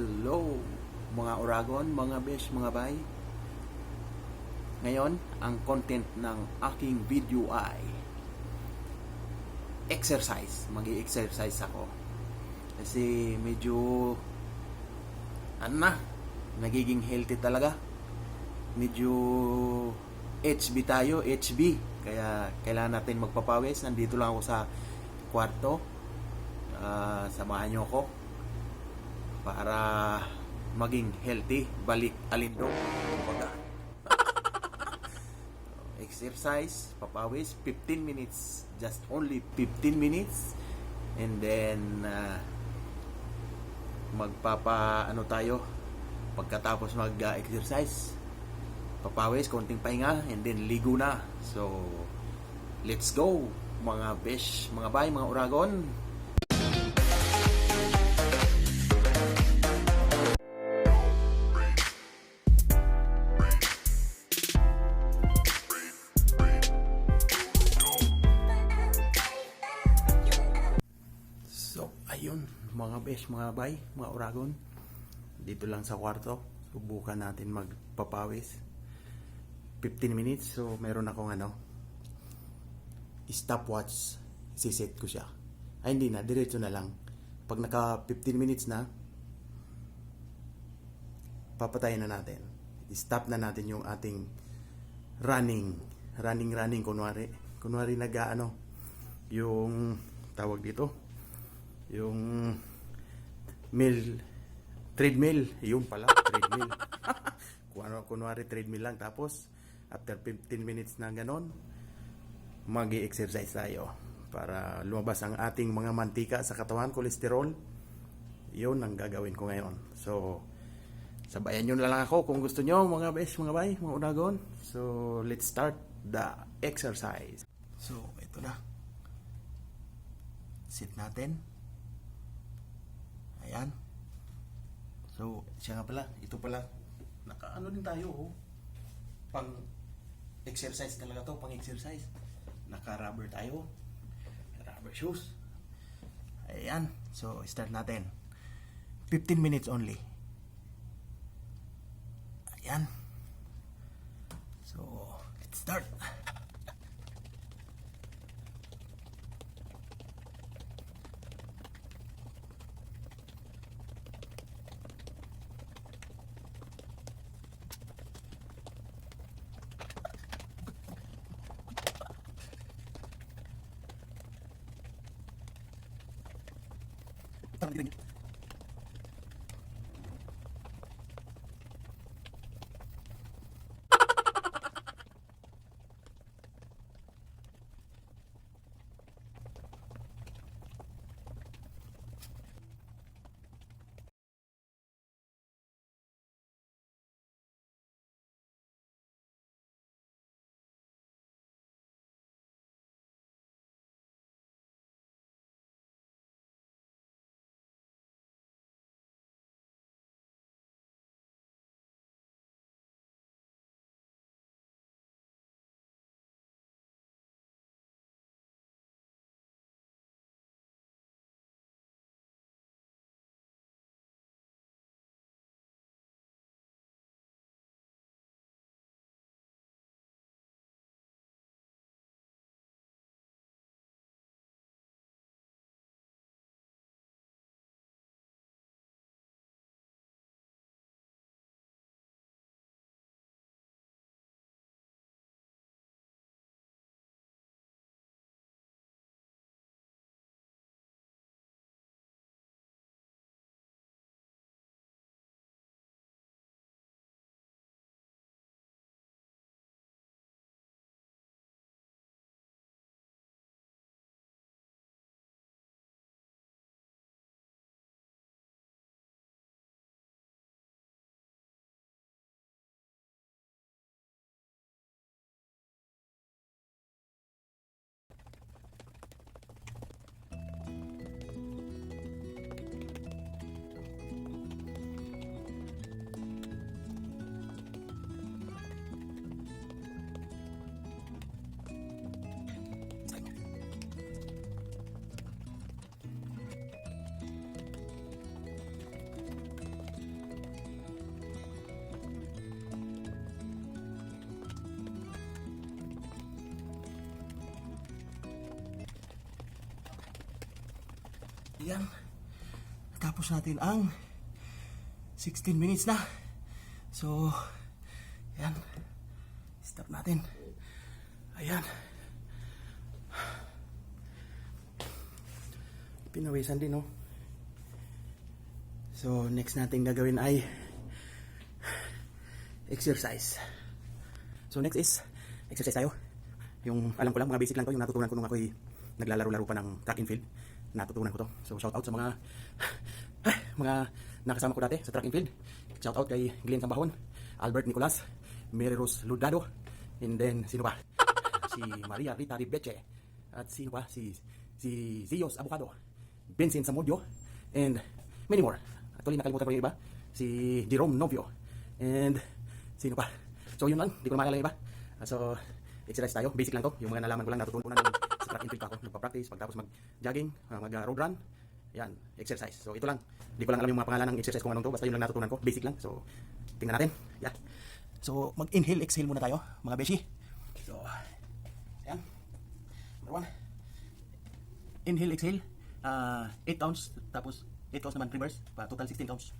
Hello mga Oragon, mga besh, mga bay. Ngayon, ang content ng aking video ay exercise. Mag-i-exercise ako. Kasi medyo nagiging healthy talaga. Medyo HB tayo, HB. Kaya kailangan natin magpapawis. Nandito lang ako sa kwarto. Samahan nyo ako para maging healthy, balik alindo kumbaga. Exercise, papawis 15 minutes, just only 15 minutes, and then tayo pagkatapos mag-exercise, papawis, konting pahinga, and then ligo na. So let's go mga besh, mga bay, mga Oragon. So, ayun, mga besh, mga bay, mga Oragon. Dito lang sa kwarto. Subukan natin magpapawis. 15 minutes. So, meron akong stopwatch. Siset ko siya. Ay, hindi na. Diretso na lang. Pag naka 15 minutes na, papatayin na natin. Stop na natin yung ating running. Running, kunwari. Kunwari yung tawag dito, yung treadmill, yung pala, treadmill. Kunwari treadmill lang, tapos after 15 minutes na ganon, mag-i-exercise tayo para lumabas ang ating mga mantika sa katawan, kolesterol. Yun ang gagawin ko ngayon. So, sabayan nyo na lang ako kung gusto nyo, mga besh, mga bay, mga Oragon. So, let's start the exercise. So, ito na. Sit natin. Ayan. So, siya nga pala. Ito pala. Nakaano din tayo, oh. Pang exercise talaga to. Pang exercise. Naka-rubber tayo. Rubber shoes. Ayan. So, start natin. 15 minutes only. Ayan. So, let's start. Parang Ayan. Tapos natin ang 16 minutes na. So, ayan. Start natin. Ayan. Pinawisan din, no? So, next natin gagawin ay exercise. So, next is exercise tayo. Yung alam ko lang, mga basic lang to, yung natutunan ko nung ako'y naglalaro-laro pa ng track and field. Natutunan ko to. So, shout out sa mga nakasama ko dati sa track and field. Shout out kay Glenn Cambahon, Albert Nicolas, Mary Rose Ludado, and then sino pa? Si Maria Rita Ribeche, at sino pa? Si Zios Abocado, Vincent Samudio, and many more. Actually, nakalimutan ko yung iba. Si Jerome Novio, and sino pa? So, yun lang. Hindi ko na maalala yung iba. So, exercise tayo. Basic lang to. Yung mga nalaman ko lang, natutunan ko na sa track and field pa ako. Nagpa-practice, pagtapos mag-jogging, mag-road run. Yan, exercise. So, ito lang. Hindi ko lang alam yung mga pangalan ng exercise kung anong to. Basta yun lang natutunan ko. Basic lang. So, tingnan natin. Yeah. So, mag-inhale, exhale muna tayo, mga beshi. So, yan. Number 1. Inhale, exhale. 8 counts. Tapos, 8 counts naman reverse. Total 16 counts.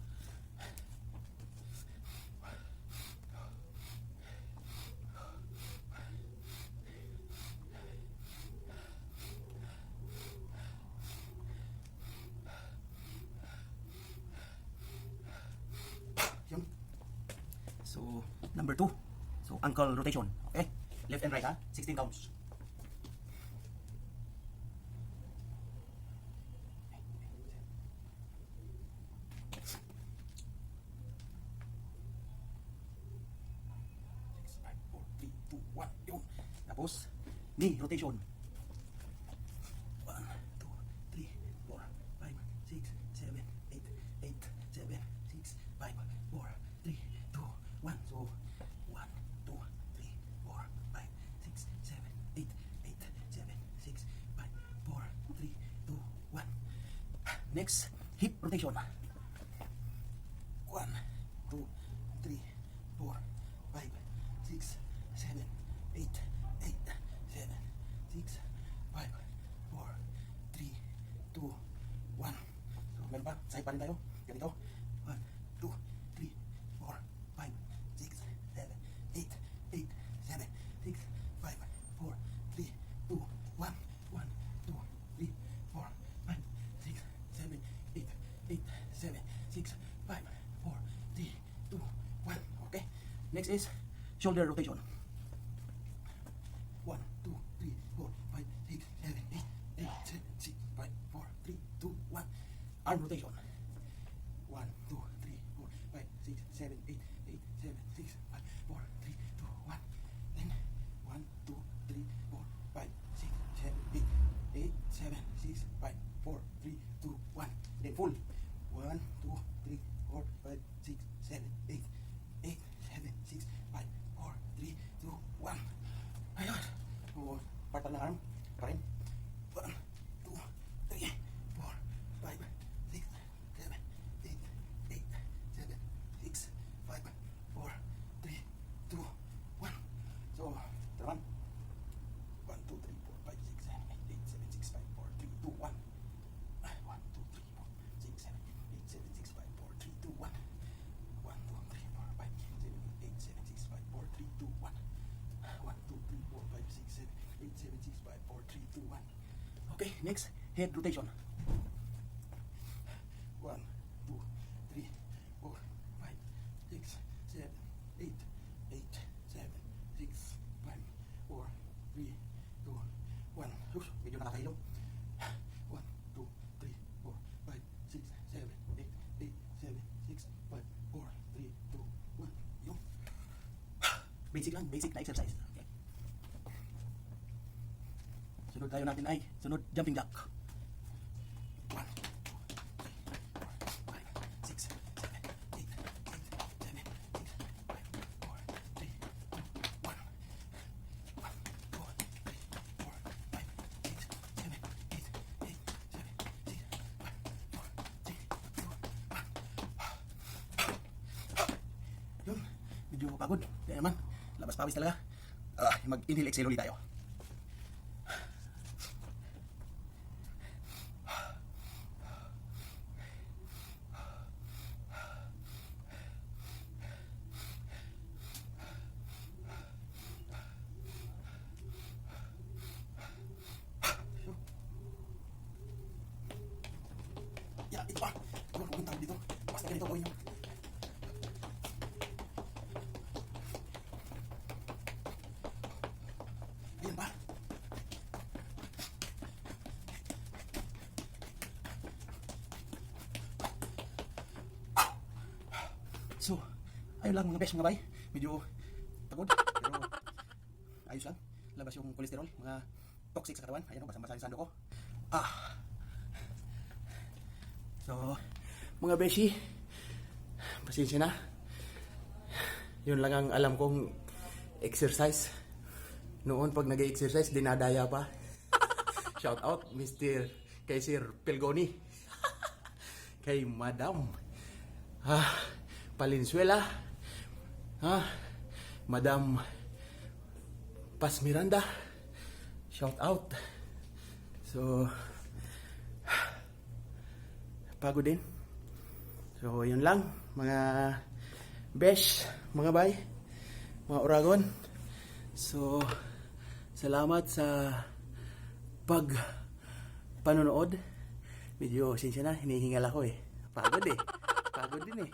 So, number 2. So, ankle rotation. Okay? Left and right, ha? 16 counts. Tapos, knee rotation. 1, 2, 3, 4, 5, 6, 7, 8, 8, 7, 6, 5, 4, 3, 2, 1. So, 1, 2, 3, 4, 5, 6, 7, 8, 8, 7, 6, 5, 4, 3, 2, 1. Next, hip rotation. 1, 2, 3, 4, 5, 6, 7, 8, 8, 7, 6, 5, 4, 3, 2, 1. So, meron pa. Side pa rin tayo. Ganito. 1, 2, 3, 4, 5, 6, 7, 8, 8, 7, 6, 5, 4, 3, 2, 1. 1, 2, 3, 4, 5, 6, 7, 8, 8, 7, 6, 5, 4, 3, 2, 1. Okay. Next is shoulder rotation. 1, 2, 3, 4, 5, 6, 7, 8, 8, 7, 6, 5, 4, 3, 2, 1. Arm rotation. 1, 2, 3, 4, 5, 6, 7, 8, 8, 7, 6, 5, 4, 3, 2, 1. Then 1, 2, 3, 4, 5, 6, 7, 8, 8, 7, 6, 5, 4, 3, 2, 1. Then full. 1, 2, 3, 4, 5, 6, 7, 8, 8, 7, 6, 5, 4, 3, 2, 1. Ayun. O, part ng arm. Pa rin. 1, 2, 3, 4, 5, 6, 7, 8, 8, 7, 6, 5, 4, 3, 2, 1. So, ito naman. 1, 2, 3, 4, 5, 6, 7, 8, 7, 6, 5, 4, 3, 2, 1. 1, 2, 3, 4, 6, 7, 8, 7, 6, 5, 4, 3, 2, 1. 1, 2, 3, 4, 5, 7, 8, 7, 6, 5, 4, 3, 2, 1. 1, 2, 3, 4, 5, 6, 7, 8, 7, 6, 5, 4, 3, 2, 1. Okay, next, head rotation. 1, 2, 3, 4, 5, 6, 7, 8, 8, 7, 6, 5, 4, 3, 2, 1. Medyo nakakahilo. 1, 2, 3, 4, 5, 6, 7, 8, 8, 7, 6, 5, 4, 3, 2, 1. Yung basic lang, basic na exercise. Okay. Sunod tayo natin ay sunod jumping jack. 1, 2, 3, 4, 5, 6, 7, 8, 8, 7, 6, 5, 4, 3, 2, 1. 1, 2, 3, 4, 5, 6, 7, 8, 8, 7, 6, 5, 4, 3, 2, 1. Yun, medyo pagod. Kaya naman, labas pawis talaga. Mag-inhale, exhale ulit tayo. ganito gawin nyo. Ayan pa. So, ayun lang mga besh, mga bay. Medyo pagod, pero ayos lang. Labas yung kolesterol, mga toxic sa katawan. Ayan o, basang-basa yung sando ko. So, mga beshi, pasensya na. Yun lang ang alam kong exercise. Noon pag nag-exercise, dinadaya pa. Shout out, Mr. kay Sir Pelgoni. Kay Madam Palinsuela. Madam Paz Miranda. Shout out. So, pagod din. So, yun lang. Mga besh, mga bay, mga oragon. So, salamat sa panonood. Medyo, sinsya na, hinihingal ako eh. Pagod din eh.